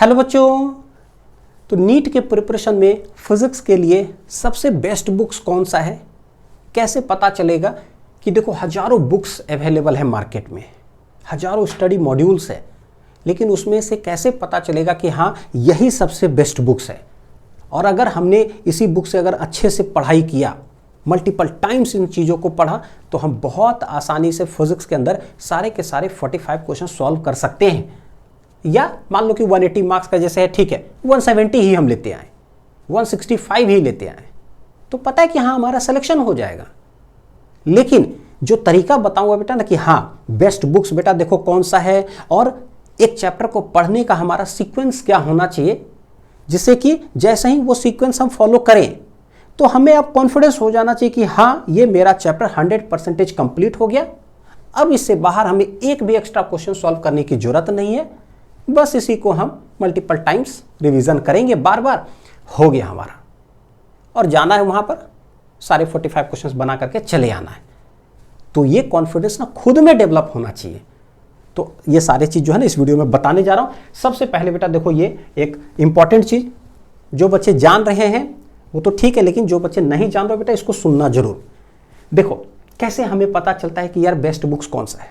Hello बच्चों। तो NEET के प्रिपरेशन में फिजिक्स के लिए सबसे बेस्ट बुक्स कौन सा है, कैसे पता चलेगा? कि देखो हजारों बुक्स अवेलेबल है मार्केट में, हजारों स्टडी मॉड्यूल्स है, लेकिन उसमें से कैसे पता चलेगा कि हाँ यही सबसे बेस्ट बुक्स है? और अगर हमने इसी बुक से अगर अच्छे से पढ़ाई किया, मल्टीपल टाइम्स इन चीज़ों को पढ़ा, तो हम बहुत आसानी से फिजिक्स के अंदर सारे के सारे 45 क्वेश्चन सॉल्व कर सकते हैं। या मान लो कि 180 मार्क्स का जैसे है, ठीक है 170 ही हम लेते आए, 165 ही लेते आए, तो पता है कि हाँ हमारा सिलेक्शन हो जाएगा। लेकिन जो तरीका बताऊंगा बेटा ना कि हाँ बेस्ट बुक्स बेटा देखो कौन सा है, और एक चैप्टर को पढ़ने का हमारा सीक्वेंस क्या होना चाहिए, जिससे कि जैसे ही वो सीक्वेंस हम फॉलो करें तो हमें अब कॉन्फिडेंस हो जाना चाहिए कि हाँ ये मेरा चैप्टर 100% कंप्लीट हो गया। अब इससे बाहर हमें एक भी एक्स्ट्रा क्वेश्चन सॉल्व करने की जरूरत नहीं है, बस इसी को हम मल्टीपल टाइम्स रिवीजन करेंगे, बार बार हो गया हमारा, और जाना है वहां पर सारे 45 क्वेश्चंस बना करके चले आना है। तो ये कॉन्फिडेंस ना खुद में डेवलप होना चाहिए। तो ये सारे चीज जो है ना इस वीडियो में बताने जा रहा हूं। सबसे पहले बेटा देखो ये एक इंपॉर्टेंट चीज, जो बच्चे जान रहे हैं वो तो ठीक है, लेकिन जो बच्चे नहीं जान रहे बेटा इसको सुनना जरूर। देखो कैसे हमें पता चलता है कि यार बेस्ट बुक्स कौन सा है,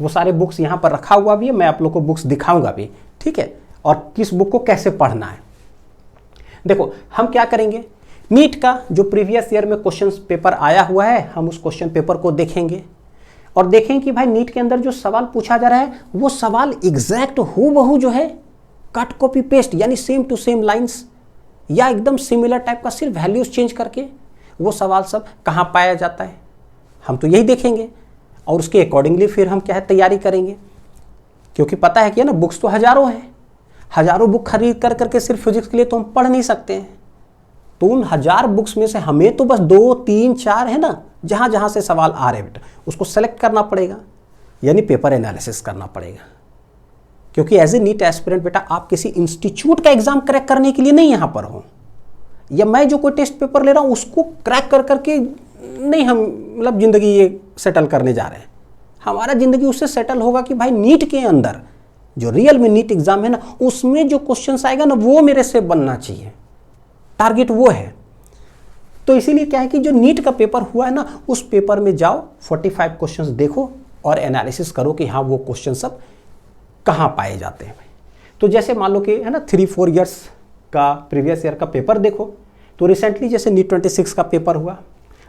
वो सारे बुक्स यहाँ पर रखा हुआ भी है, मैं आप लोग को बुक्स दिखाऊंगा भी, ठीक है, और किस बुक को कैसे पढ़ना है। देखो हम क्या करेंगे, नीट का जो प्रीवियस ईयर में क्वेश्चन पेपर आया हुआ है हम उस क्वेश्चन पेपर को देखेंगे और देखेंगे कि भाई नीट के अंदर जो सवाल पूछा जा रहा है वो सवाल एग्जैक्ट हूबहू जो है कट कॉपी पेस्ट यानी सेम टू सेम लाइंस, या एकदम सिमिलर टाइप का सिर्फ वैल्यूज चेंज करके वो सवाल सब कहाँ पाया जाता है, हम तो यही देखेंगे। और उसके अकॉर्डिंगली फिर हम क्या है तैयारी करेंगे, क्योंकि पता है कि ना बुक्स तो हजारों हैं, हजारों बुक खरीद कर करके सिर्फ फिजिक्स के लिए तो हम पढ़ नहीं सकते हैं। तो उन 1000 बुक्स में से हमें तो बस 2, 3, 4 है ना जहां जहां से सवाल आ रहे बेटा उसको सेलेक्ट करना पड़ेगा, यानी पेपर एनालिसिस करना पड़ेगा। क्योंकि एज ए नीट एस्पिरेंट बेटा आप किसी इंस्टीट्यूट का एग्जाम क्रैक करने के लिए नहीं यहां पर हो, या मैं जो कोई टेस्ट पेपर ले रहा हूं उसको क्रैक कर करके नहीं हम मतलब जिंदगी ये सेटल करने जा रहे हैं। हमारा जिंदगी उससे सेटल होगा कि भाई नीट के अंदर जो रियल में नीट एग्जाम है ना उसमें जो क्वेश्चंस आएगा ना वो मेरे से बनना चाहिए, टारगेट वो है। तो इसीलिए क्या है कि जो नीट का पेपर हुआ है ना उस पेपर में जाओ 45 क्वेश्चंस देखो और एनालिसिस करो कि हाँ वो क्वेश्चन सब कहाँ पाए जाते हैं। तो जैसे मान लो कि है ना 3-4 इयर्स का प्रीवियस ईयर का पेपर देखो, तो रिसेंटली जैसे नीट 26 का पेपर हुआ,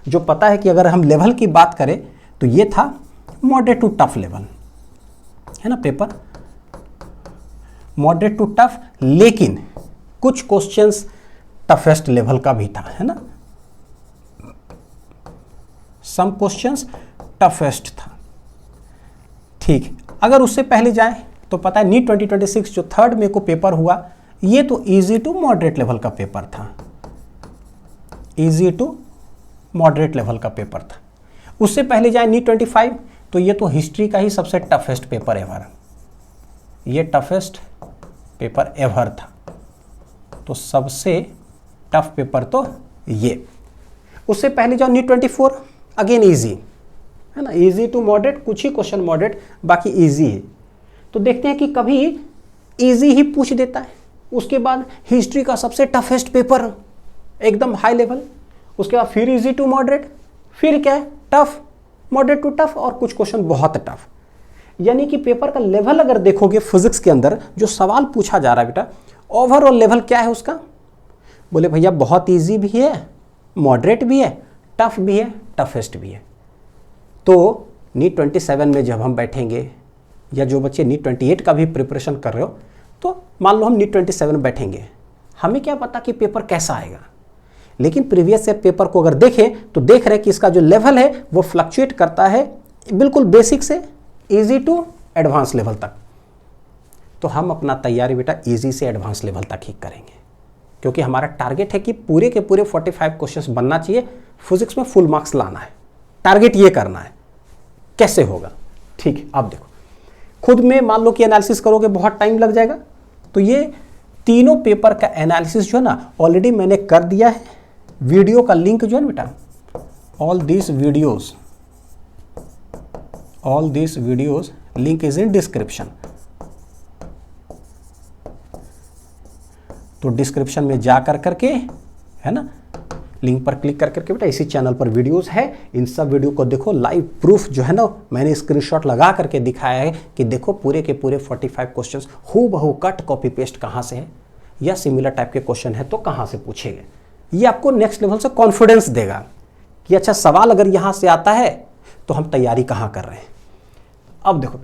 जो पता है कि अगर हम लेवल की बात करें तो ये था मॉडरेट टू टफ लेवल, है ना पेपर मॉडरेट टू टफ, लेकिन कुछ क्वेश्चंस टफेस्ट लेवल का भी था, है ना, सम क्वेश्चंस टफेस्ट था। ठीक, अगर उससे पहले जाए तो पता है नीट 2026 जो 3rd में को पेपर हुआ ये तो इजी टू मॉडरेट लेवल का पेपर था, इजी टू मॉडरेट लेवल का पेपर था। उससे पहले जाए नीट 25 तो ये तो हिस्ट्री का ही सबसे टफेस्ट पेपर एवर, ये टफेस्ट पेपर एवर था। तो सबसे टफ पेपर तो ये। उससे पहले जाओ नीट 24 अगेन इजी, है ना, इजी टू मॉडरेट, कुछ ही क्वेश्चन मॉडरेट बाकी इजी है। तो देखते हैं कि कभी इजी ही पूछ देता है, उसके बाद हिस्ट्री का सबसे टफेस्ट पेपर एकदम हाई लेवल, उसके बाद फिर इजी टू मॉडरेट, फिर क्या है टफ, मॉडरेट टू टफ, और कुछ क्वेश्चन बहुत टफ। यानी कि पेपर का लेवल अगर देखोगे फिजिक्स के अंदर जो सवाल पूछा जा रहा है बेटा ओवरऑल लेवल क्या है उसका, बोले भैया बहुत इजी भी है, मॉडरेट भी है, टफ भी है, टफेस्ट भी है। तो नीट 27 में जब हम बैठेंगे, या जो बच्चे नीट 28 का भी प्रिपरेशन कर रहे हो, तो मान लो हम नीट 27 में बैठेंगे, हमें क्या पता कि पेपर कैसा आएगा, लेकिन प्रीवियस ईयर पेपर को अगर देखें तो देख रहे हैं कि इसका जो लेवल है वो फ्लक्चुएट करता है बिल्कुल बेसिक से इजी टू एडवांस लेवल तक। तो हम अपना तैयारी बेटा इजी से एडवांस लेवल तक ही करेंगे, क्योंकि हमारा टारगेट है कि पूरे के पूरे 45 क्वेश्चंस बनना चाहिए, फिजिक्स में फुल मार्क्स लाना है, टारगेट ये करना है। कैसे होगा, ठीक, अब देखो खुद में मान लो कि एनालिसिस करोगे बहुत टाइम लग जाएगा, तो ये तीनों पेपर का एनालिसिस जो है ना ऑलरेडी मैंने कर दिया है, वीडियो का लिंक जो है ना बेटा, all this videos link is in description, तो डिस्क्रिप्शन में जा कर करके, है ना, लिंक पर क्लिक कर करके बेटा इसी चैनल पर वीडियोस है, इन सब वीडियो को देखो। लाइव प्रूफ जो है ना मैंने स्क्रीनशॉट लगा करके दिखाया है कि देखो पूरे के पूरे 45 क्वेश्चंस हूबहू कट कॉपी पेस्ट कहाँ से है या सिमिलर टाइप के क्वेश्चन है तो कहाँ से पूछेंगे। ये आपको नेक्स्ट लेवल से कॉन्फिडेंस देगा कि अच्छा सवाल अगर यहाँ से आता है तो हम तैयारी कहाँ कर रहे हैं। अब देखो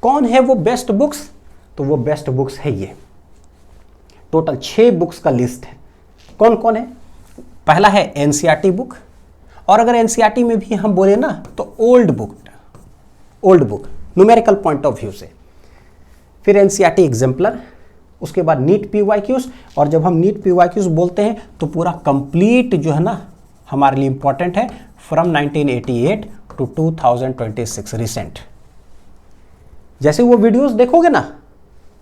कौन है वो बेस्ट बुक्स, तो वो बेस्ट बुक्स है ये, टोटल 6 बुक्स का लिस्ट है। कौन कौन है? पहला है एनसीईआरटी बुक, और अगर एनसीईआरटी में भी हम बोले ना तो old book numerical point of view से, फिर एनसीईआरटी एग्जाम्पलर, उसके बाद नीट पीवाईक्यूज, और जब हम नीट पीवाईक्यूज बोलते हैं तो पूरा कंप्लीट जो है ना हमारे लिए इंपॉर्टेंट है फ्रॉम 1988 टू 2026 रिसेंट। जैसे वो वीडियोस देखोगे ना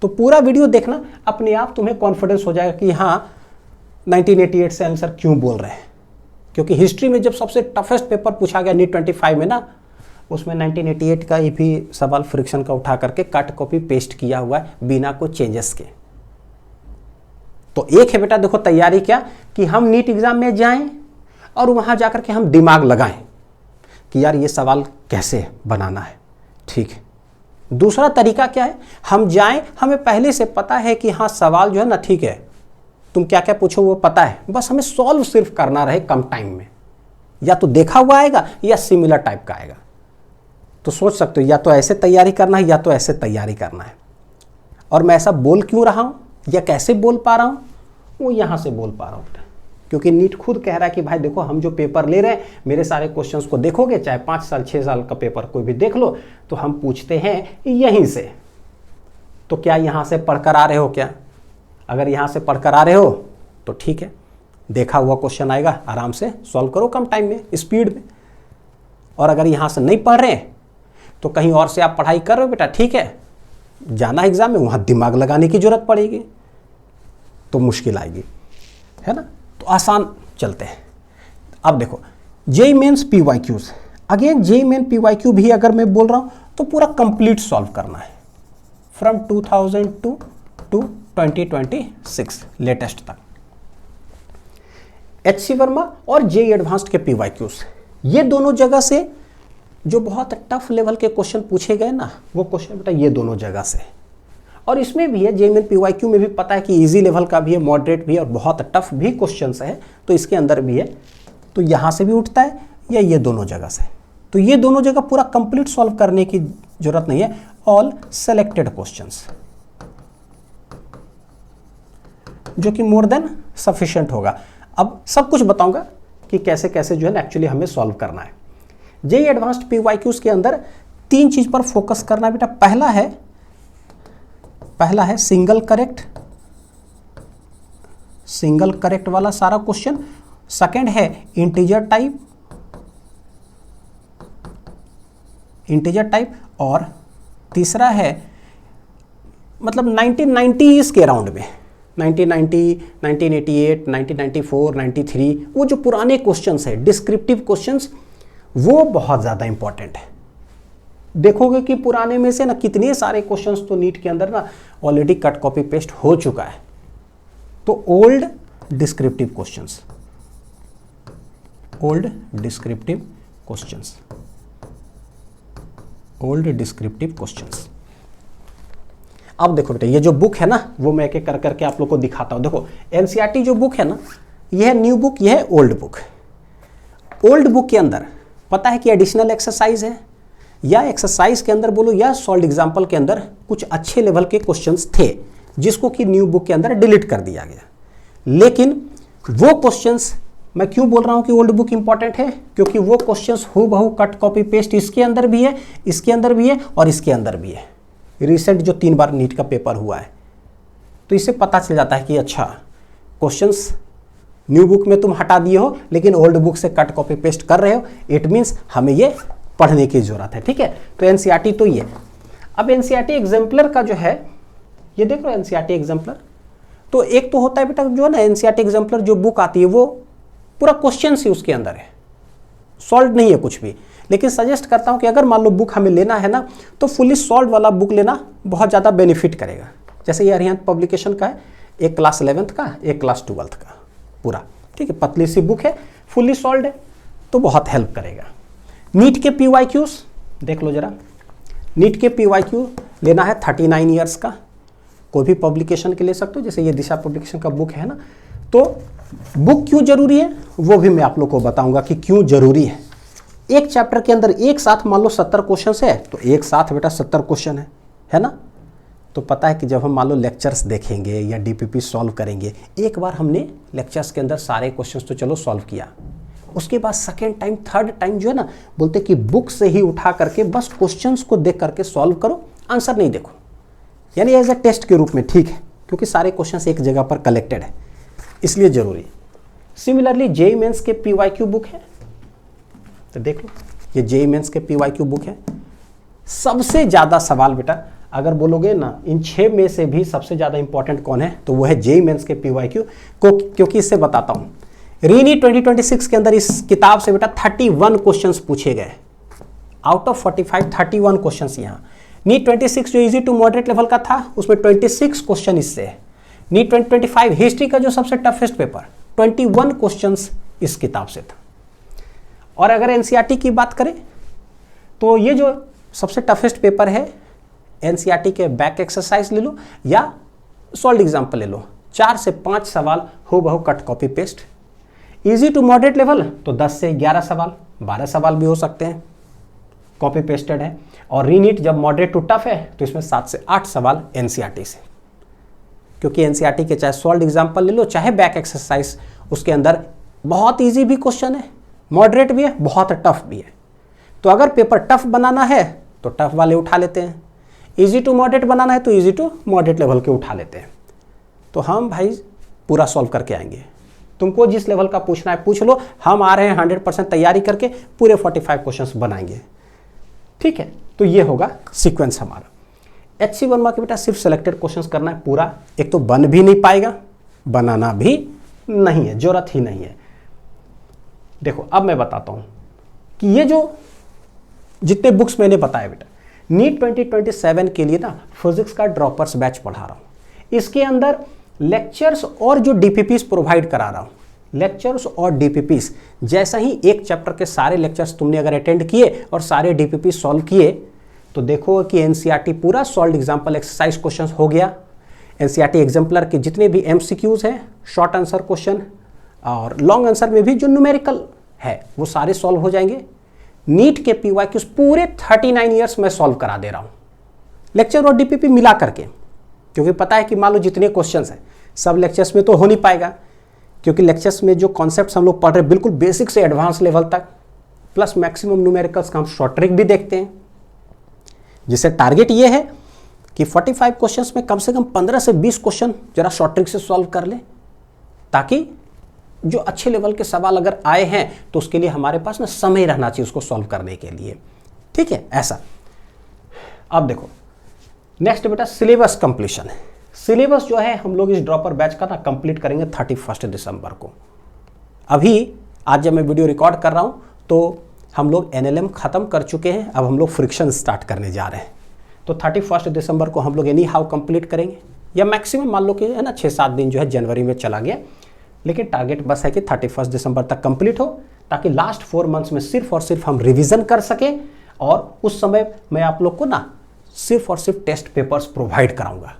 तो पूरा वीडियो देखना, अपने आप तुम्हें कॉन्फिडेंस हो जाएगा कि हाँ 1988 से आंसर क्यों बोल रहे हैं, क्योंकि हिस्ट्री में जब सबसे टफेस्ट पेपर पूछा गया नीट 25 में ना, उसमें 1988 का ये भी सवाल फ्रिक्शन का उठा करके कट कॉपी पेस्ट किया हुआ है बिना कोई चेंजेस के। तो एक है बेटा देखो तैयारी क्या कि हम नीट एग्जाम में जाएं और वहां जाकर के हम दिमाग लगाएं कि यार ये सवाल कैसे बनाना है, ठीक है। दूसरा तरीका क्या है, हम जाएं, हमें पहले से पता है कि हाँ सवाल जो है ना ठीक है, तुम क्या क्या पूछो वो पता है, बस हमें सॉल्व सिर्फ करना रहे कम टाइम में, या तो देखा हुआ आएगा या सिमिलर टाइप का आएगा। तो सोच सकते हो या तो ऐसे तैयारी करना है या तो ऐसे तैयारी करना है। और मैं ऐसा बोल क्यों रहा हूँ या कैसे बोल पा रहा हूँ, वो यहाँ से बोल पा रहा हूँ क्योंकि नीट खुद कह रहा है कि भाई देखो हम जो पेपर ले रहे हैं मेरे सारे क्वेश्चंस को देखोगे, चाहे 5 साल 6 साल का पेपर कोई भी देख लो, तो हम पूछते हैं यहीं से। तो क्या यहाँ से पढ़कर आ रहे हो क्या? अगर यहाँ से पढ़कर आ रहे हो तो ठीक है, देखा हुआ क्वेश्चन आएगा, आराम से सॉल्व करो कम टाइम में, स्पीड में। और अगर यहाँ से नहीं पढ़ रहे हैं तो कहीं और से आप पढ़ाई कर रहे हो बेटा, ठीक है, जाना एग्जाम में, वहाँ दिमाग लगाने की जरूरत पड़ेगी तो मुश्किल आएगी, है ना। तो आसान चलते हैं। अब देखो JEE mains PYQs, again JEE main PYQ भी अगर मैं बोल रहा हूँ तो पूरा कंप्लीट सॉल्व करना है फ्रॉम 2002 टू 2026 लेटेस्ट तक। एचसी वर्मा और जेईई एडवांस्ड के पीवाईक्यूज, ये दोनों जगह से जो बहुत टफ लेवल के क्वेश्चन पूछे गए ना, वो क्वेश्चन बेटा ये दोनों जगह से। और इसमें भी है जेईई मेन पीवाईक्यू में भी पता है कि इजी लेवल का भी है, मॉडरेट भी है और बहुत टफ भी क्वेश्चंस है, तो इसके अंदर भी है। तो यहाँ से भी उठता है या ये दोनों जगह से, तो ये दोनों जगह पूरा कंप्लीट सॉल्व करने की जरूरत नहीं है, ऑल सेलेक्टेड क्वेश्चंस जो कि मोर देन सफिशिएंट होगा। अब सब कुछ बताऊंगा कि कैसे कैसे जो है ना एक्चुअली हमें सॉल्व करना है। जेईई एडवांस्ड पीवाईक्यूज के अंदर 3 चीज पर फोकस करना बेटा। पहला है सिंगल करेक्ट वाला सारा क्वेश्चन। सेकंड है इंटीजर टाइप, और तीसरा है मतलब 1990s के अराउंड में, 1990, 1988, 1994, 93, वो जो पुराने क्वेश्चंस है डिस्क्रिप्टिव क्वेश्चंस, वो बहुत ज़्यादा इंपॉर्टेंट है। देखोगे कि पुराने में से ना कितने सारे क्वेश्चंस तो नीट के अंदर ना ऑलरेडी कट कॉपी पेस्ट हो चुका है। तो ओल्ड डिस्क्रिप्टिव क्वेश्चंस। अब देखो बेटा ये जो बुक है ना वो मैं एक एक कर करके आप लोग को दिखाता हूं। देखो एनसीईआरटी जो बुक है ना, ये है न्यू बुक, ये है ओल्ड बुक। ओल्ड बुक के अंदर पता है कि एडिशनल एक्सरसाइज है, या एक्सरसाइज के अंदर बोलो या सॉल्व एग्जाम्पल के अंदर कुछ अच्छे लेवल के क्वेश्चंस थे जिसको कि न्यू बुक के अंदर डिलीट कर दिया गया। लेकिन वो क्वेश्चंस मैं क्यों बोल रहा हूं कि ओल्ड बुक इंपॉर्टेंट है, क्योंकि वो क्वेश्चंस हूबहू कट कॉपी पेस्ट इसके अंदर भी है, इसके अंदर भी है और इसके अंदर भी है। रिसेंट जो 3 बार नीट का पेपर हुआ है, तो इससे पता चल जाता है कि अच्छा क्वेश्चंस न्यू बुक में तुम हटा दिए हो लेकिन ओल्ड बुक से कट कॉपी पेस्ट कर रहे हो, इट मीन्स हमें ये पढ़ने की जरूरत है, ठीक है। तो एनसीईआरटी तो ये। अब एनसीईआरटी एग्जाम्पलर का जो है, ये देख लो एनसीईआरटी एग्जाम्पलर, तो एक तो होता है बेटा जो है ना एनसीईआरटी एग्जाम्पलर जो बुक आती है वो पूरा क्वेश्चन ही उसके अंदर है, सॉल्व नहीं है कुछ भी। लेकिन सजेस्ट करता हूं कि अगर मान लो बुक हमें लेना है ना तो फुली सॉल्व वाला बुक लेना बहुत ज़्यादा बेनिफिट करेगा। जैसे ये अरिहंत पब्लिकेशन का है, एक क्लास 11th का, एक क्लास 12th का पूरा, ठीक है। पतली सी बुक है, फुल्ली सॉल्व्ड है, तो बहुत हेल्प करेगा। नीट के PYQs देख लो जरा। नीट के PYQ लेना है 39 ईयर्स का, कोई भी पब्लिकेशन के ले सकते हो, जैसे ये दिशा पब्लिकेशन का बुक है ना। तो बुक क्यों जरूरी है वो भी मैं आप लोग को बताऊंगा कि क्यों जरूरी है। एक चैप्टर के अंदर एक साथ मान लो 70 क्वेश्चन है, तो एक साथ बेटा 70 क्वेश्चन है ना। तो पता है कि जब हम मान लो लेक्चर्स देखेंगे या DPP सॉल्व करेंगे, एक बार हमने लेक्चर्स के अंदर सारे क्वेश्चंस तो चलो सॉल्व किया, उसके बाद सेकेंड टाइम थर्ड टाइम जो है ना, बोलते कि बुक से ही उठा करके बस क्वेश्चंस को देख करके सॉल्व करो, आंसर नहीं देखो, यानी एज ए टेस्ट के रूप में, ठीक है, क्योंकि सारे क्वेश्चंस एक जगह पर कलेक्टेड है, इसलिए जरूरी। सिमिलरली जेईई मेंस के PYQ बुक है, तो देख लो ये जेईई मेंस के PYQ बुक है। सबसे ज्यादा सवाल बेटा अगर बोलोगे ना इन 6 में से भी सबसे ज्यादा इंपॉर्टेंट कौन है, तो वो है जेईई मेंस के PYQ को, क्योंकि इससे बताता हूं रीनीट 2026 के अंदर इस किताब से बेटा 31 क्वेश्चंस पूछे गए, आउट ऑफ 45 31 क्वेश्चंस यहाँ। नीट 26 जो इजी टू मॉडरेट लेवल का था उसमें 26 क्वेश्चन इससे है। नीट 2025 हिस्ट्री का जो सबसे टफेस्ट पेपर 21 क्वेश्चंस इस किताब से था। और अगर एनसीईआरटी की बात करें तो ये जो सबसे टफेस्ट पेपर है एनसीईआरटी के बैक एक्सरसाइज ले लो या सॉल्व एग्जाम्पल ले लो, 4 से 5 सवाल हो बहु cut copy paste. Easy to moderate level तो 10 से 11 सवाल, 12 सवाल भी हो सकते हैं, कॉपी पेस्टेड है। और रीनीट जब मॉडरेट टू टफ है तो इसमें 7 से 8 सवाल एनसीईआरटी से, क्योंकि एनसीईआरटी के चाहे सॉल्व एग्जाम्पल ले लो चाहे बैक एक्सरसाइज, उसके अंदर बहुत इजी भी क्वेश्चन है, मॉडरेट भी है, बहुत टफ भी है। तो अगर पेपर टफ बनाना है तो टफ वाले उठा लेते हैं, इजी टू मॉडरेट बनाना है तो इजी टू मॉडरेट लेवल के उठा लेते हैं। तो हम भाई पूरा सॉल्व करके आएंगे, तुमको जिस लेवल का पूछना है पूछ लो, हम आ रहे हैं 100% तैयारी करके पूरे 45 क्वेश्चंस बनाएंगे, ठीक है। तो ये होगा सीक्वेंस हमारा। HC वर्मा के बेटा सिर्फ सिलेक्टेड क्वेश्चंस करना है पूरा, एक तो बन भी नहीं पाएगा, बनाना भी नहीं है, जरूरत ही नहीं है। देखो अब मैं बताता हूं कि ये जो जितने बुक्स मैंने बताया बेटा, नीट 2027 के लिए ना फिजिक्स का ड्रॉपर्स बैच पढ़ा रहा हूं, इसके अंदर लेक्चर्स और जो DPPs प्रोवाइड करा रहा हूं, लेक्चर्स और DPPs, जैसा ही एक चैप्टर के सारे लेक्चर्स तुमने अगर अटेंड किए और सारे DPP सॉल्व किए तो देखो कि एनसीईआरटी पूरा सॉल्व एग्जाम्पल एक्सरसाइज क्वेश्चन हो गया। एनसीईआरटी एग्जाम्पलर के जितने भी MCQs हैं, शॉर्ट आंसर क्वेश्चन और लॉन्ग आंसर में भी जो न्यूमेरिकल है वो सारे सॉल्व हो जाएंगे। नीट के PYQs पूरे 39 ईयर्स में सॉल्व करा दे रहा हूं, लेक्चर और DPP मिला करके, क्योंकि पता है कि मान लो जितने क्वेश्चंस हैं सब लेक्चर्स में तो हो नहीं पाएगा, क्योंकि लेक्चर्स में जो कॉन्सेप्ट्स हम लोग पढ़ रहे हैं बिल्कुल बेसिक से एडवांस लेवल तक, प्लस मैक्सिमम न्यूमेरिकल्स का हम शॉर्ट ट्रिक भी देखते हैं, जिससे टारगेट ये है कि 45 क्वेश्चंस में कम से कम 15 से 20 क्वेश्चन जरा शॉर्ट ट्रिक से सॉल्व कर ले, ताकि जो अच्छे लेवल के सवाल अगर आए हैं तो उसके लिए हमारे पास ना समय रहना चाहिए उसको सॉल्व करने के लिए, ठीक है ऐसा। अब देखो नेक्स्ट बेटा सिलेबस कंप्लीशन है। सिलेबस जो है हम लोग इस ड्रॉपर बैच का ना कंप्लीट करेंगे 31 दिसंबर को। अभी आज जब मैं वीडियो रिकॉर्ड कर रहा हूं तो हम लोग NLM खत्म कर चुके हैं, अब हम लोग फ्रिक्शन स्टार्ट करने जा रहे हैं। तो 31 दिसंबर को हम लोग एनी हाउ कंप्लीट करेंगे, या मैक्सिमम मान लो कि है ना 6-7 दिन जो है जनवरी में चला गया, लेकिन टारगेट बस है कि 31 दिसंबर तक कंप्लीट हो, ताकि लास्ट 4 मंथ्स में सिर्फ और सिर्फ हम रिवीजन कर सकें, और उस समय मैं आप लोग को ना सिर्फ और सिर्फ टेस्ट पेपर्स प्रोवाइड कराऊंगा।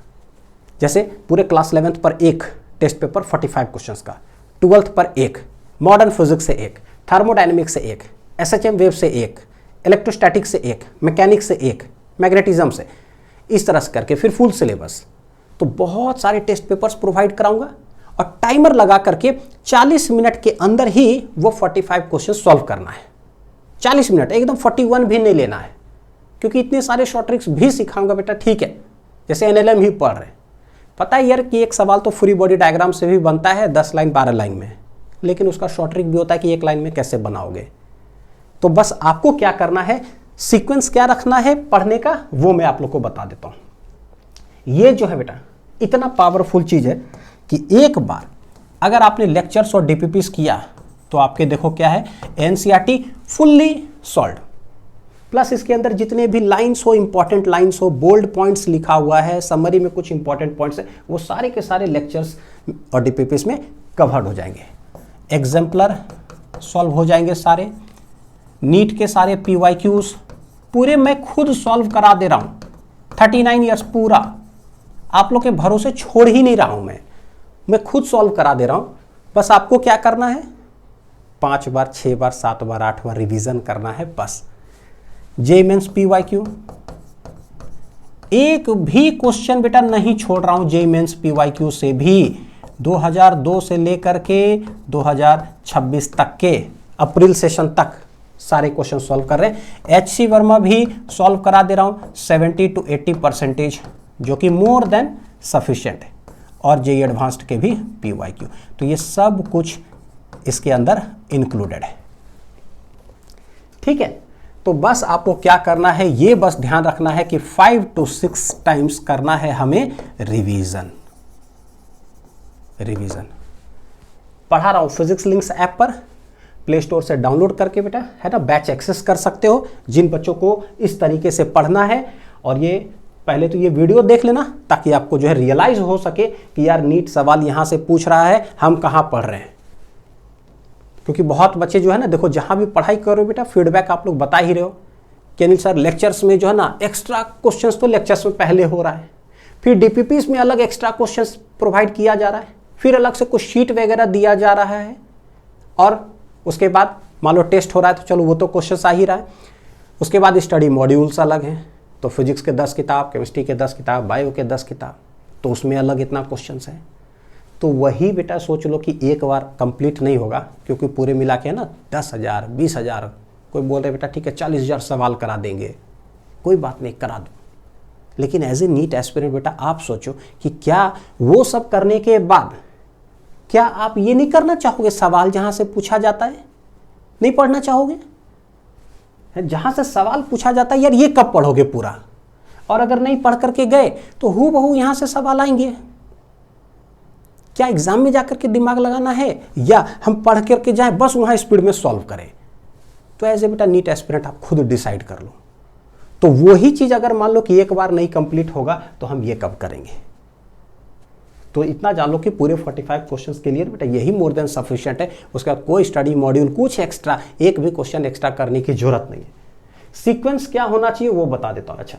जैसे पूरे क्लास 11th पर एक टेस्ट पेपर 45 क्वेश्चंस का, 12th पर एक, मॉडर्न फिजिक्स से एक, थर्मोडायनेमिक्स से एक, SHM वेव से एक, इलेक्ट्रोस्टैटिक्स से एक, मैकेनिक्स से एक, मैग्नेटिज्म से, इस तरह से करके फिर फुल सिलेबस। तो बहुत सारे टेस्ट पेपर्स प्रोवाइड कराऊंगा, और टाइमर लगा करके 40 मिनट के अंदर ही वो 45 क्वेश्चन सॉल्व करना है। 40 मिनट, एकदम 41 भी नहीं लेना है, क्योंकि इतने सारे शॉर्ट ट्रिक्स भी सिखाऊंगा बेटा, ठीक है, जैसे NLM ही पढ़ रहे हैं। पता है यार कि एक सवाल तो फ्री बॉडी डायग्राम से भी बनता है 10 लाइन 12 लाइन में, लेकिन उसका शॉर्ट ट्रिक भी होता है कि 1 लाइन में कैसे बनाओगे। तो बस आपको क्या करना है, सीक्वेंस क्या रखना है पढ़ने का, वो मैं आप लोग को बता देता हूं। ये जो है बेटा इतना पावरफुल चीज है कि एक बार अगर आपने लेक्चर्स और DPPs किया तो आपके देखो क्या है, NCERT फुल्ली सॉल्व, प्लस इसके अंदर जितने भी लाइंस हो, इंपॉर्टेंट लाइंस हो, बोल्ड पॉइंट्स लिखा हुआ है, समरी में कुछ इंपॉर्टेंट पॉइंट्स है, वो सारे के सारे लेक्चर्स और डीपीपीस में कवर्ड हो जाएंगे। एग्जाम्पलर सॉल्व हो जाएंगे सारे, नीट के सारे पीवाईक्यूज पूरे मैं खुद सॉल्व करा दे रहा हूँ। 39 ईयर्स पूरा आप लोग के भरोसे छोड़ ही नहीं रहा हूँ, मैं खुद सॉल्व करा दे रहा हूँ। बस आपको क्या करना है, 5 बार 6 बार 7 बार 8 बार रिवीजन करना है बस। जेईई मेंस पीवाईक्यू एक भी क्वेश्चन बेटा नहीं छोड़ रहा हूं, जेईई मेंस पीवाईक्यू से भी 2002 से लेकर के 2026 तक के अप्रैल सेशन तक सारे क्वेश्चन सॉल्व कर रहे हैं। एचसी वर्मा भी सॉल्व करा दे रहा हूं 70 to 80%, जो कि मोर देन सफिशिएंट है, और जेईई एडवांस्ड के भी पीवाईक्यू। तो ये सब कुछ इसके अंदर इंक्लूडेड है, ठीक है। तो बस आपको क्या करना है, ये बस ध्यान रखना है कि 5 to 6 टाइम्स करना है हमें रिवीजन। पढ़ा रहा हूं फिजिक्स लिंक्स ऐप पर, प्ले स्टोर से डाउनलोड करके बेटा है ना, बैच एक्सेस कर सकते हो जिन बच्चों को इस तरीके से पढ़ना है। और ये पहले तो ये वीडियो देख लेना ताकि आपको जो है रियलाइज हो सके कि यार नीट सवाल यहां से पूछ रहा है, हम कहां पढ़ रहे हैं। क्योंकि बहुत बच्चे जो है ना, देखो जहां भी पढ़ाई करो बेटा फीडबैक आप लोग बता ही रहे हो कि अनिल सर लेक्चर्स में जो है ना एक्स्ट्रा क्वेश्चंस तो लेक्चर्स में पहले हो रहा है, फिर डीपीपीस में अलग एक्स्ट्रा क्वेश्चंस प्रोवाइड किया जा रहा है, फिर अलग से कुछ शीट वगैरह दिया जा रहा है, और उसके बाद मान लो टेस्ट हो रहा है तो चलो वो तो क्वेश्चन आ ही रहा है। उसके बाद स्टडी मॉड्यूल्स अलग हैं, तो फिजिक्स के 10 किताब, केमिस्ट्री के 10 किताब, बायो के 10 किताब, तो उसमें अलग इतना क्वेश्चन है। तो वही बेटा सोच लो कि एक बार कंप्लीट नहीं होगा, क्योंकि पूरे मिला के है ना 10,000 20,000, कोई बोल रहे बेटा ठीक है 40,000 सवाल करा देंगे, कोई बात नहीं करा दो। लेकिन एज ए नीट एस्पिरेंट बेटा आप सोचो कि क्या वो सब करने के बाद क्या आप ये नहीं करना चाहोगे, सवाल जहां से पूछा जाता है नहीं पढ़ना चाहोगे? जहां से सवाल पूछा जाता है यार ये कब पढ़ोगे पूरा, और अगर नहीं पढ़ करके गए तो हूबहू यहां से सवाल आएंगे। क्या एग्जाम में जाकर के दिमाग लगाना है, या हम पढ़ करके जाए बस वहां स्पीड में सॉल्व करें? तो एज ए बेटा नीट एस्पिरेंट आप खुद डिसाइड कर लो। तो वही चीज अगर मान लो कि एक बार नहीं कंप्लीट होगा तो हम ये कब करेंगे? तो इतना जान लो कि पूरे 45 क्वेश्चंस के लिए बेटा यही मोर देन सफिशिएंट है। उसके बाद कोई स्टडी मॉड्यूल कुछ एक्स्ट्रा, एक भी क्वेश्चन एक्स्ट्रा करने की जरूरत नहीं है। सीक्वेंस क्या होना चाहिए वो बता देता हूं। अच्छा,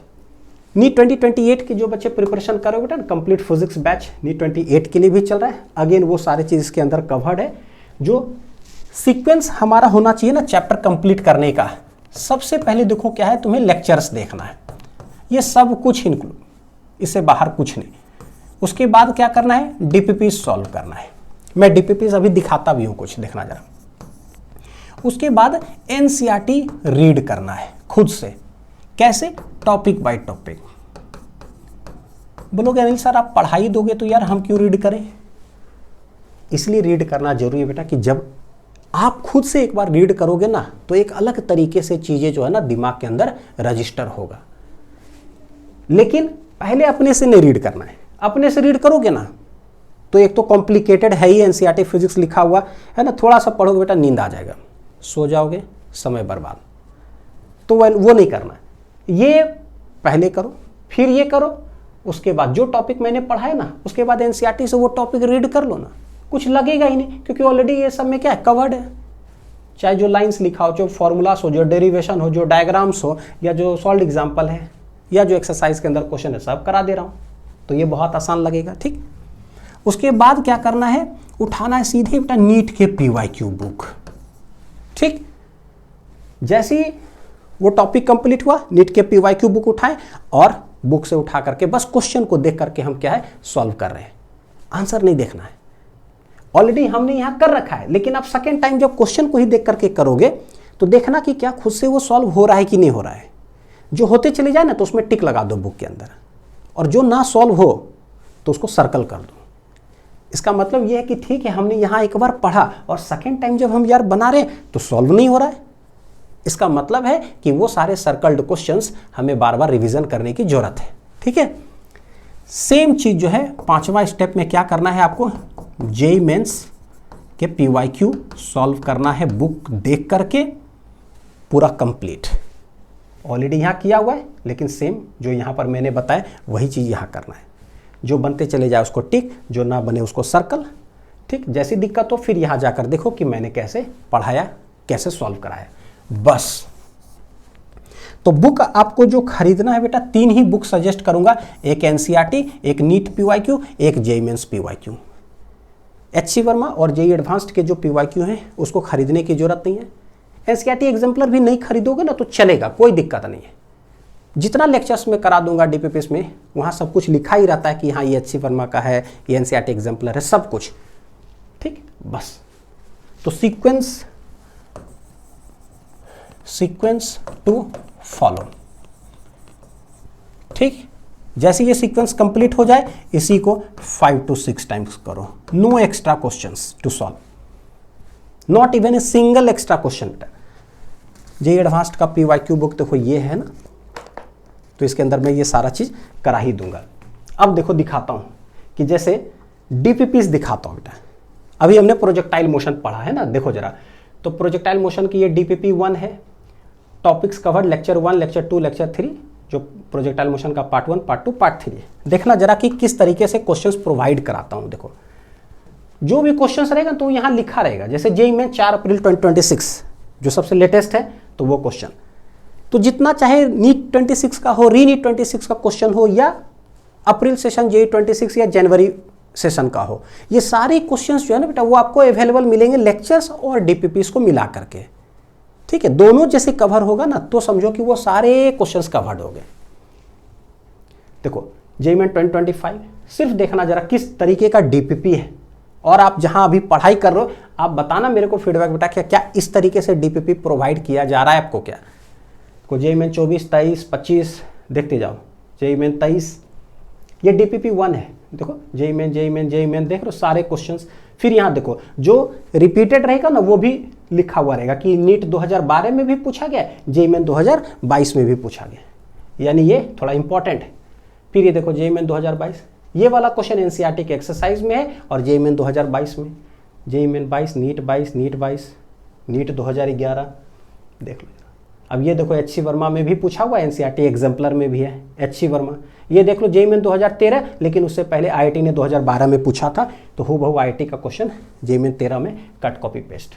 नीट 2028 के जो बच्चे प्रिपरेशन करो बेटा, कंप्लीट फिजिक्स बैच नीट 28 के लिए भी चल रहा है। अगेन वो सारी चीज इसके अंदर कवर्ड है। जो सीक्वेंस हमारा होना चाहिए ना चैप्टर कंप्लीट करने का, सबसे पहले देखो क्या है, तुम्हें लेक्चर्स देखना है, ये सब कुछ इंक्लूड, इससे बाहर कुछ नहीं। उसके बाद क्या करना है, डीपीपी सॉल्व करना है। मैं डीपीपी अभी दिखाता भी हूं, कुछ देखना जरा। उसके बाद एनसीईआरटी रीड करना है खुद से। कैसे? Topic by topic. बोलोगे अनिल सर आप पढ़ाई दोगे तो यार हम क्यों रीड करें? इसलिए रीड करना जरूरी है बेटा कि जब आप खुद से एक बार रीड करोगे ना तो एक अलग तरीके से चीजें जो है ना दिमाग के अंदर रजिस्टर होगा। लेकिन पहले अपने से नहीं रीड करना है। अपने से रीड करोगे ना तो एक तो कॉम्प्लिकेटेड है ही, एनसीईआरटी फिजिक्स लिखा हुआ है ना, थोड़ा सा पढ़ोगे बेटा नींद आ जाएगा, सो जाओगे, समय बर्बाद। तो वो नहीं करना है। ये पहले करो, फिर ये करो, उसके बाद जो टॉपिक मैंने पढ़ा है ना उसके बाद एनसीईआरटी से वो टॉपिक रीड कर लो ना, कुछ लगेगा ही नहीं, क्योंकि ऑलरेडी ये सब में क्या है, कवर्ड है। चाहे जो लाइंस लिखा हो, जो फॉर्मूलास हो, जो डेरिवेशन हो, जो डायग्राम्स हो, या जो सॉल्व एग्जाम्पल है, या जो एक्सरसाइज के अंदर क्वेश्चन है, सब करा दे रहा हूं, तो ये बहुत आसान लगेगा। ठीक, उसके बाद क्या करना है, उठाना है सीधे बेटा नीट के पीवाईक्यू बुक। ठीक, जैसे ही वो टॉपिक कंप्लीट हुआ, नीट के पीवाईक्यू बुक उठाए और बुक से उठा करके बस क्वेश्चन को देख करके हम क्या है सॉल्व कर रहे हैं, आंसर नहीं देखना है। ऑलरेडी हमने यहां कर रखा है, लेकिन आप सेकेंड टाइम जब क्वेश्चन को ही देख करके करोगे तो देखना कि क्या खुद से वो सॉल्व हो रहा है कि नहीं हो रहा है। जो होते चले जाए ना तो उसमें टिक लगा दो बुक के अंदर, और जो ना सॉल्व हो तो उसको सर्कल कर दो। इसका मतलब यह है कि ठीक है हमने यहां एक बार पढ़ा और सेकेंड टाइम जब हम यार बना रहे हैं तो सॉल्व नहीं हो रहा है, इसका मतलब है कि वो सारे सर्कल्ड क्वेश्चंस हमें बार बार रिवीजन करने की जरूरत है। ठीक है, सेम चीज जो है पांचवा स्टेप में क्या करना है आपको, जेईई मेंस के पीवाईक्यू सॉल्व करना है बुक देख करके पूरा कंप्लीट। ऑलरेडी यहाँ किया हुआ है, लेकिन सेम जो यहाँ पर मैंने बताया वही चीज़ यहाँ करना है। जो बनते चले जाए उसको टिक, जो ना बने उसको सर्कल। ठीक, जैसी दिक्कत हो फिर यहाँ जाकर देखो कि मैंने कैसे पढ़ाया, कैसे सॉल्व कराया, बस। तो बुक आपको जो खरीदना है बेटा, 3 ही बुक सजेस्ट करूंगा, एक एनसीईआरटी, एक नीट पीवाईक्यू, एक JEE mains PYQ. HC Verma और जेईई एडवांस्ड के जो पीवाईक्यू हैं उसको खरीदने की जरूरत नहीं है। एनसीईआरटी एग्जाम्पलर भी नहीं खरीदोगे ना तो चलेगा, कोई दिक्कत नहीं है। जितना लेक्चर्स में करा दूंगा डीपीपीएस में, वहाँ सब कुछ लिखा ही रहता है कि हाँ ये एचसी वर्मा का है, ये एनसीईआरटी एग्जाम्पलर है, सब कुछ। ठीक, बस। तो सीक्वेंस टू फॉलो। ठीक, जैसे ये सीक्वेंस कंप्लीट हो जाए इसी को 5 to 6 टाइम्स करो। No extra questions to solve, not even a single extra question. JEE advanced का पीवाईक्यू बुक देखो ये है ना, तो इसके अंदर मैं ये सारा चीज करा ही दूंगा। अब देखो दिखाता हूं कि जैसे डीपीपीस दिखाता हूं बेटा। अभी हमने प्रोजेक्टाइल मोशन पढ़ा है ना, देखो जरा। तो प्रोजेक्टाइल मोशन की ये डीपीपी 1 है। Topics covered lecture 1, lecture 2, lecture 3, जो प्रोजेक्टाइल मोशन का पार्ट 1, पार्ट 2, पार्ट 3 है। देखना जरा कि किस तरीके से क्वेश्चंस प्रोवाइड कराता हूं। देखो जो भी क्वेश्चंस रहेगा तो यहां लिखा रहेगा, जैसे जेईई में 4 अप्रैल 2026 जो सबसे लेटेस्ट है, तो वो क्वेश्चन। तो जितना चाहे नीट 26 का हो, री नीट 26 का क्वेश्चन हो, या अप्रैल सेशन जेईई 26 या जनवरी सेशन का हो, ये सारे क्वेश्चंस जो है ना बेटा वो आपको अवेलेबल मिलेंगे लेक्चर्स और डीपीपीस को मिला करके। ठीक है, दोनों जैसे कवर होगा ना तो समझो कि वो सारे क्वेश्चंस कवर्ड हो गए। देखो जेईई में 2025 सिर्फ देखना जरा किस तरीके का डीपीपी है, और आप जहां अभी पढ़ाई कर रहे हो आप बताना मेरे को फीडबैक बेटा, क्या इस तरीके से डीपीपी प्रोवाइड किया जा रहा है आपको क्या। को जेईई में 24, 23, 25 देखते जाओ। जेईई में 23 ये डीपीपी 1 है। देखो जेईई में देख रहे हो सारे क्वेश्चंस। फिर यहाँ देखो जो रिपीटेड रहेगा ना वो भी लिखा हुआ रहेगा कि नीट 2012 में भी पूछा गया, जेईई में 2022 में भी पूछा गया, यानी ये थोड़ा इंपॉर्टेंट है। फिर ये देखो जेईई में 2022 ये वाला क्वेश्चन एनसीईआरटी के एक्सरसाइज में है, और जेईई में 2022 में, जेईई में 22, नीट 22, नीट 22, नीट 2011 देख लो। अब ये देखो एचसी वर्मा में भी पूछा हुआ, एनसीईआरटी एग्जाम्पलर में भी है एचसी वर्मा। ये देख लो जेईई में 2013, लेकिन उससे पहले आईआईटी ने 2012 में पूछा था, तो हूबहू आईआईटी का क्वेश्चन जेईई में 13 में कट कॉपी पेस्ट।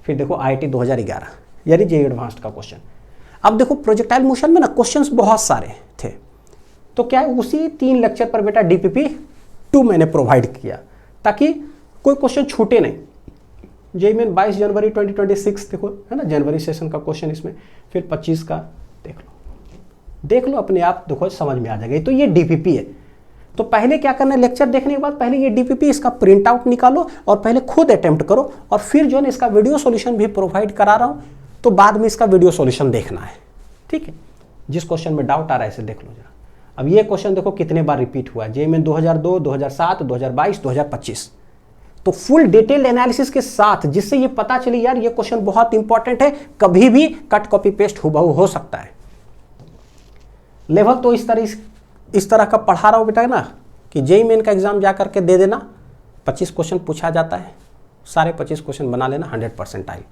फिर देखो आईआईटी 2011 यानी जेईई एडवांस्ड का क्वेश्चन। अब देखो प्रोजेक्टाइल मोशन में ना क्वेश्चंस बहुत सारे थे, तो क्या है उसी 3 लेक्चर पर बेटा डीपीपी 2 मैंने प्रोवाइड किया ताकि कोई क्वेश्चन छूटे नहीं। जेईई में 22 जनवरी 2026 देखो है ना, जनवरी सेशन का क्वेश्चन इसमें। फिर 25 का देख लो अपने आप, देखो समझ में आ जाएगा। तो ये डीपीपी है। तो पहले क्या करना है, लेक्चर देखने के बाद पहले ये डीपीपी इसका प्रिंट आउट निकालो और पहले खुद अटेम्प्ट करो, और फिर जो है इसका वीडियो सॉल्यूशन भी प्रोवाइड करा रहा हूं, तो बाद में इसका वीडियो सॉल्यूशन देखना है। ठीक है, जिस क्वेश्चन में डाउट आ रहा है इसे देख लो जरा। अब ये क्वेश्चन देखो कितने बार रिपीट हुआ है, जेईई में 2002, 2007, 2022, 2025। तो फुल डिटेल एनालिसिस के साथ, जिससे ये पता चली यार ये क्वेश्चन बहुत इंपॉर्टेंट है, कभी भी कट कॉपी पेस्ट हुबहू हो सकता है। लेवल तो इस तरह का पढ़ा रहा हूं बेटा ना कि जेईई मेन का एग्जाम जा करके दे देना, 25 क्वेश्चन पूछा जाता है, सारे 25 क्वेश्चन बना लेना 100% आई।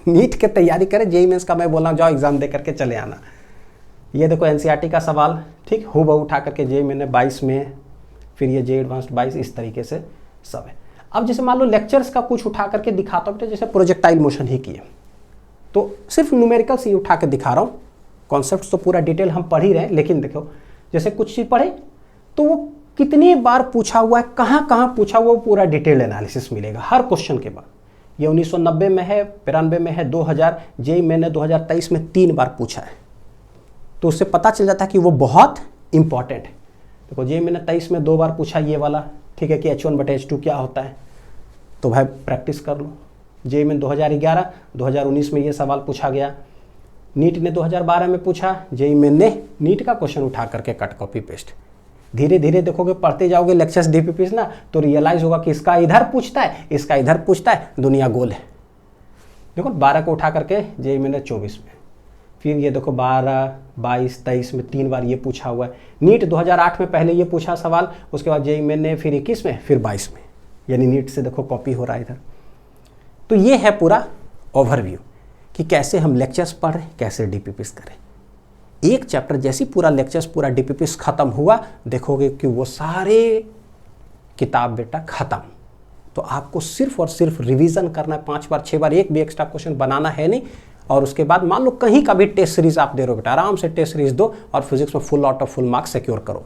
नीट के तैयारी करें, जेईई मेंस का मैं बोल रहा हूं जाओ एग्जाम दे करके चले आना। ये देखो एनसीईआरटी का सवाल, ठीक हूबहू उठा करके जेईई मैंने 22 में, फिर ये जेईई एडवांस्ड 22, इस तरीके से सब है। अब जैसे मान लो लेक्चर्स का कुछ उठा करके दिखाता हूँ, जैसे प्रोजेक्टाइल मोशन ही किए, तो सिर्फ न्यूमेरिकल्स ही उठा के दिखा रहा हूँ। कॉन्सेप्ट तो पूरा डिटेल हम पढ़ ही रहे हैं, लेकिन देखो जैसे कुछ चीज़ पढ़े तो वो कितनी बार पूछा हुआ है, कहाँ कहाँ पूछा हुआ, वो पूरा डिटेल एनालिसिस मिलेगा हर क्वेश्चन के बाद। ये 1990 में है, 93 में है, 2000, जेईई मैंने 2023 में 3 बार पूछा है, तो उससे पता चल जाता है कि वो बहुत इंपॉर्टेंट है। देखो जेईई मैंने 23 में 2 बार पूछा ये वाला, ठीक है, कि H1/H2 क्या होता है, तो भाई प्रैक्टिस कर लो। जेईई में 2011, 2019 में ये सवाल पूछा गया, नीट ने 2012 में पूछा, जेईई में ने नीट का क्वेश्चन उठा करके कट कॉपी पेस्ट। धीरे धीरे देखोगे, पढ़ते जाओगे लेक्चर्स डीपीपीस ना, तो रियलाइज होगा कि इसका इधर पूछता है, इसका इधर पूछता है, दुनिया गोल है। देखो 12 को उठा करके जेईई में 24 में, फिर ये देखो 12, 22, 23 में 3 बार ये पूछा हुआ है। नीट 2008 में पहले ये पूछा सवाल, उसके बाद जेईई में फिर 21 में, फिर 22 में, यानी नीट से देखो कॉपी हो रहा है इधर। तो ये है पूरा ओवरव्यू कि कैसे हम लेक्चर्स पढ़ रहे, कैसे डीपीपीस करें। एक चैप्टर जैसी पूरा लेक्चर्स पूरा डीपीपीस खत्म हुआ, देखोगे कि वो सारे किताब बेटा खत्म। तो आपको सिर्फ और सिर्फ रिवीजन करना है, 5 बार 6 बार, एक भी एक्स्ट्रा क्वेश्चन बनाना है नहीं। और उसके बाद मान लो कहीं का भी टेस्ट सीरीज आप दे रहे हो बेटा, आराम से टेस्ट सीरीज दो और फिजिक्स में full out of full marks secure करो।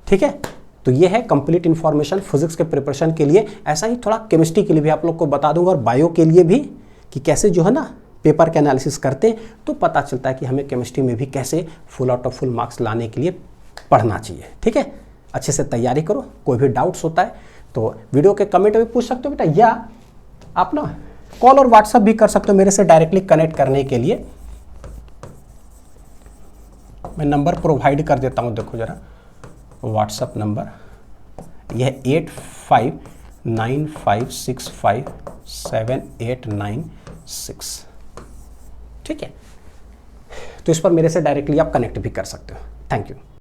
ठीक है, तो ये है कंप्लीट इन्फॉर्मेशन फिजिक्स के प्रिपरेशन के लिए। ऐसा ही थोड़ा केमिस्ट्री के लिए भी आप लोग को बता दूंगा और बायो के लिए भी, कि कैसे जो है ना पेपर के एनालिसिस करते हैं तो पता चलता है कि हमें केमिस्ट्री में भी कैसे full out of full marks लाने के लिए पढ़ना चाहिए। ठीक है, अच्छे से तैयारी करो। कोई भी डाउट्स होता है तो वीडियो के कमेंट में पूछ सकते हो बेटा, या आप ना कॉल और व्हाट्सएप भी कर सकते हो मेरे से डायरेक्टली कनेक्ट करने के लिए। मैं नंबर प्रोवाइड कर देता हूँ, देखो जरा व्हाट्सएप नंबर, यह 8595657896। ठीक है, तो इस पर मेरे से डायरेक्टली आप कनेक्ट भी कर सकते हो। Thank you.